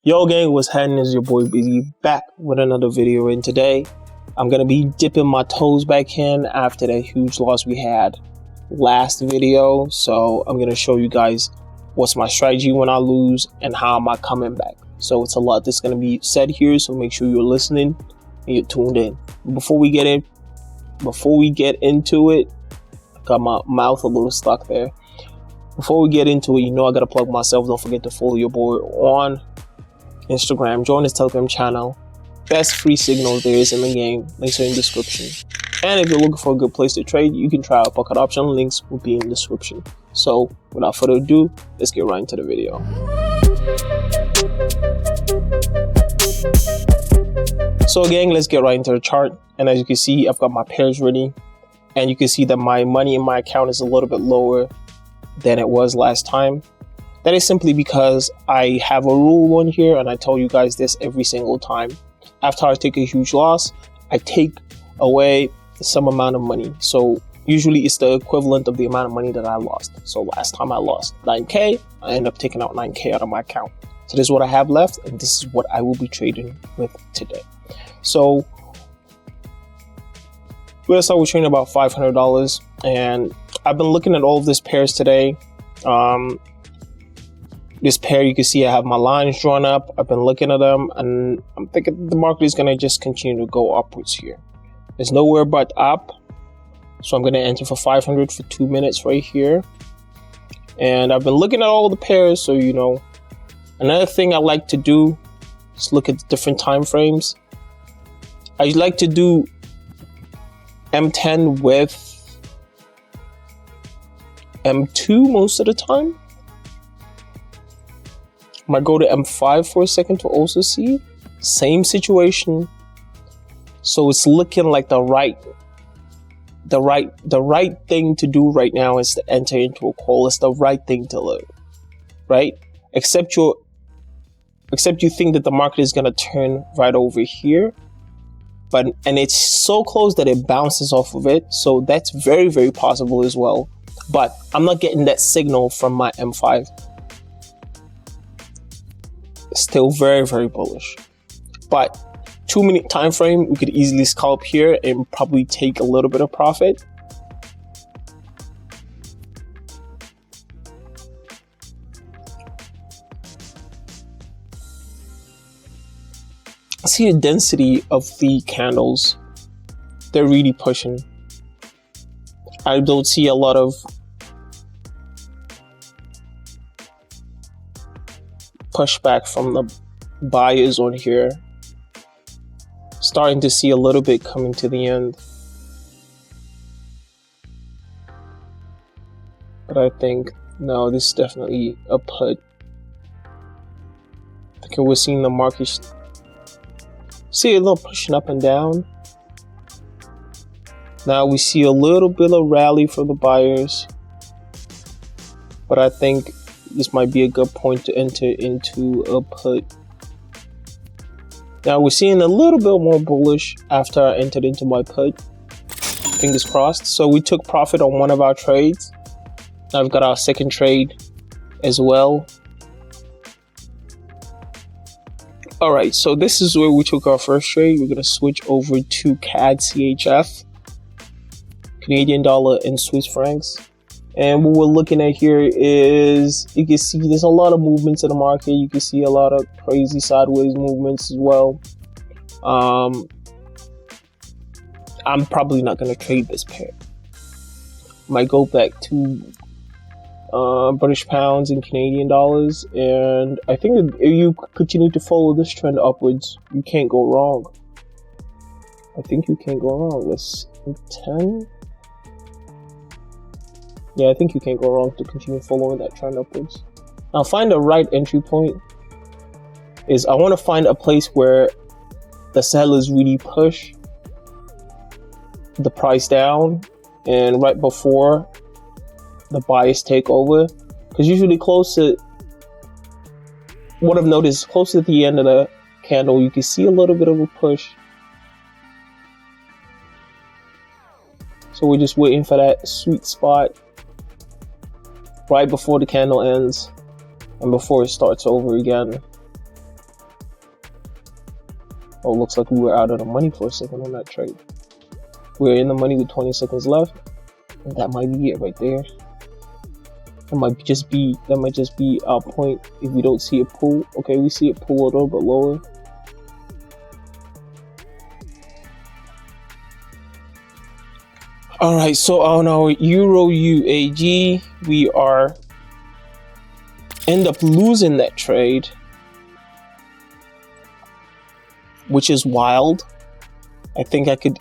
Yo gang, what's happening? Is your boy Beezy back with another video, and today I'm gonna be dipping my toes back in after that huge loss we had last video. So I'm gonna show you guys what's my strategy when I lose and how am I coming back. So it's a lot that's gonna be said here, so make sure you're listening and you're tuned in. Before we get into it, I got my mouth a little stuck there. Before we get into it, you know I gotta plug myself. Don't forget to follow your boy on Instagram, join his Telegram channel. Best free signal there is in the game. Links are in the description. And if you're looking for a good place to trade, you can try out pocket option. Links will be in the description. So without further ado, let's get right into the video. So gang, let's get right into the chart. And as you can see, I've got my pairs ready. And you can see that my money in my account is a little bit lower than it was last time. That is simply because I have a rule on here, and I tell you guys this every single time. After I take a huge loss, I take away some amount of money. So usually it's the equivalent of the amount of money that I lost. So last time I lost 9K, I end up taking out 9K out of my account. So this is what I have left, and this is what I will be trading with today. So we're gonna start with trading about $500, and I've been looking at all of these pairs today. This pair, you can see I have my lines drawn up. I've been looking at them, and I'm thinking the market is going to just continue to go upwards here. There's nowhere but up. So I'm going to enter for 500 for 2 minutes right here. And I've been looking at all the pairs. So, you know, another thing I like to do is look at different time frames. I like to do M10 with M2 most of the time. I might go to M5 for a second to also see. Same situation. So it's looking like the right thing to do right now is to enter into a call. It's the right thing to do, right? Except you think that the market is gonna turn right over here, and it's so close that it bounces off of it. So that's very, very possible as well. But I'm not getting that signal from my M5. Still very, very bullish. But 2 minute time frame, we could easily scalp here and probably take a little bit of profit. See the density of the candles. They're really pushing. I don't see a lot of pushback from the buyers on here. Starting to see a little bit coming to the end. But I think, no, this is definitely a put. I think we're seeing the market see a little pushing up and down. Now we see a little bit of rally from the buyers. But I think this might be a good point to enter into a put. Now we're seeing a little bit more bullish after I entered into my put. Fingers crossed. So we took profit on one of our trades. Now we've got our second trade as well. Alright, so this is where we took our first trade. We're going to switch over to CAD CHF, Canadian dollar and Swiss francs. And what we're looking at here is, you can see there's a lot of movements in the market. You can see a lot of crazy sideways movements as well. I'm probably not going to trade this pair. Might go back to British pounds and Canadian dollars. And I think that if you continue to follow this trend upwards, you can't go wrong. I think you can't go wrong. Let's 10. Yeah, I think you can't go wrong to continue following that trend upwards. Now, find the right entry point is I want to find a place where the sellers really push the price down and right before the buyers take over. Because usually close to, what I've noticed, close to the end of the candle, you can see a little bit of a push. So we're just waiting for that sweet spot right before the candle ends and before it starts over again. Oh, looks like we were out of the money for a second on that trade. We're in the money with 20 seconds left. And that might be it right there. That might just be our point if we don't see it pull. Okay, we see it pull a little bit lower. All right, so on our Euro UAG, we are end up losing that trade, which is wild. I think I could,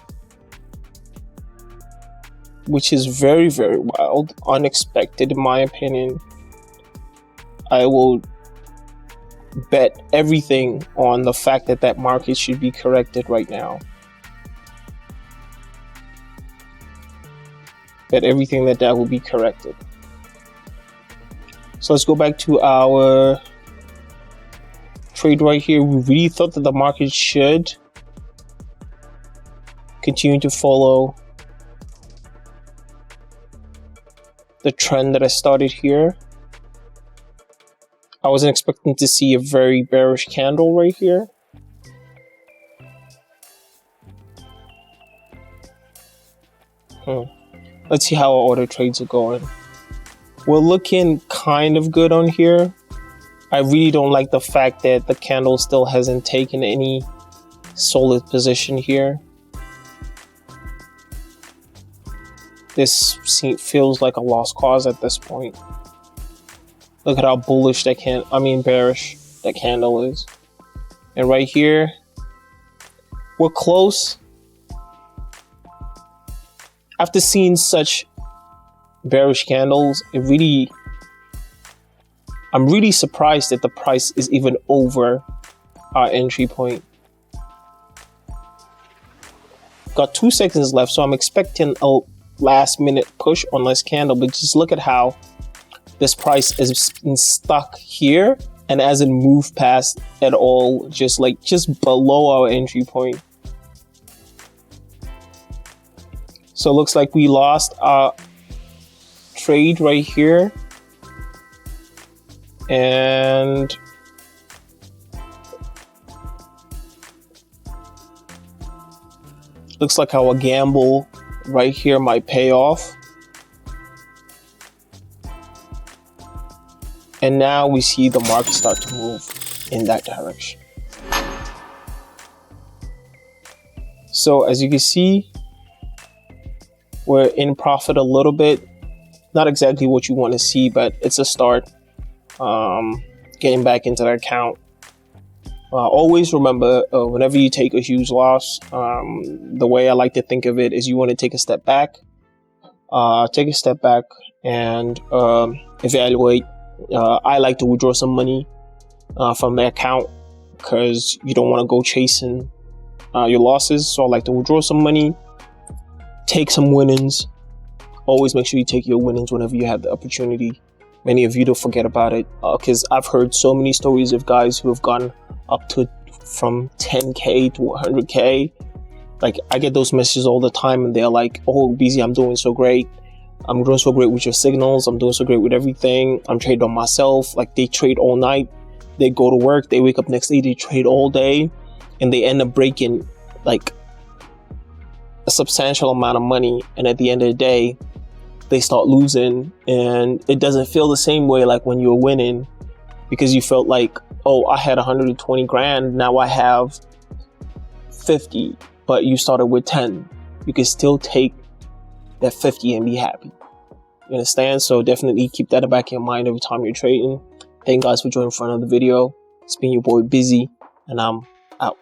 which is very, very wild, unexpected in my opinion. I will bet everything on the fact that that market should be corrected right now. Bet everything that will be corrected. So let's go back to our trade right here. We really thought that the market should continue to follow the trend that I started here. I wasn't expecting to see a very bearish candle right here. Let's see how our other trades are going. We're looking kind of good on here. I really don't like the fact that the candle still hasn't taken any solid position here. This feels like a lost cause at this point. Look at how bullish bearish that candle is. And right here, we're close. After seeing such bearish candles, I'm really surprised that the price is even over our entry point. Got 2 seconds left, so I'm expecting a last minute push on this candle, but just look at how this price has been stuck here and hasn't moved past at all, just below our entry point. So it looks like we lost our trade right here. And looks like our gamble right here might pay off. And now we see the market start to move in that direction. So as you can see, we're in profit a little bit. Not exactly what you want to see, but it's a start. Getting back into the account. Always remember, whenever you take a huge loss, the way I like to think of it is you want to take a step back. And evaluate. I like to withdraw some money from the account because you don't want to go chasing your losses. So I like to withdraw some money, take some winnings. Always make sure you take your winnings whenever you have the opportunity. Many of you don't forget about it because I've heard so many stories of guys who have gone up to from 10K to 100K. Like, I get those messages all the time and they're like, oh, Beezy, I'm doing so great. I'm doing so great with your signals. I'm doing so great with everything. I'm trading on myself. Like, they trade all night. They go to work. They wake up next day. They trade all day. And they end up breaking like a substantial amount of money. And at the end of the day, they start losing. And it doesn't feel the same way like when you're winning, because you felt like, oh, I had 120 grand. Now I have 50. But you started with 10. You can still take that 50 and be happy. You understand? So definitely keep that in the back of your mind every time you're trading. Thank you guys for joining for another video. It's been your boy Beezy, and I'm out.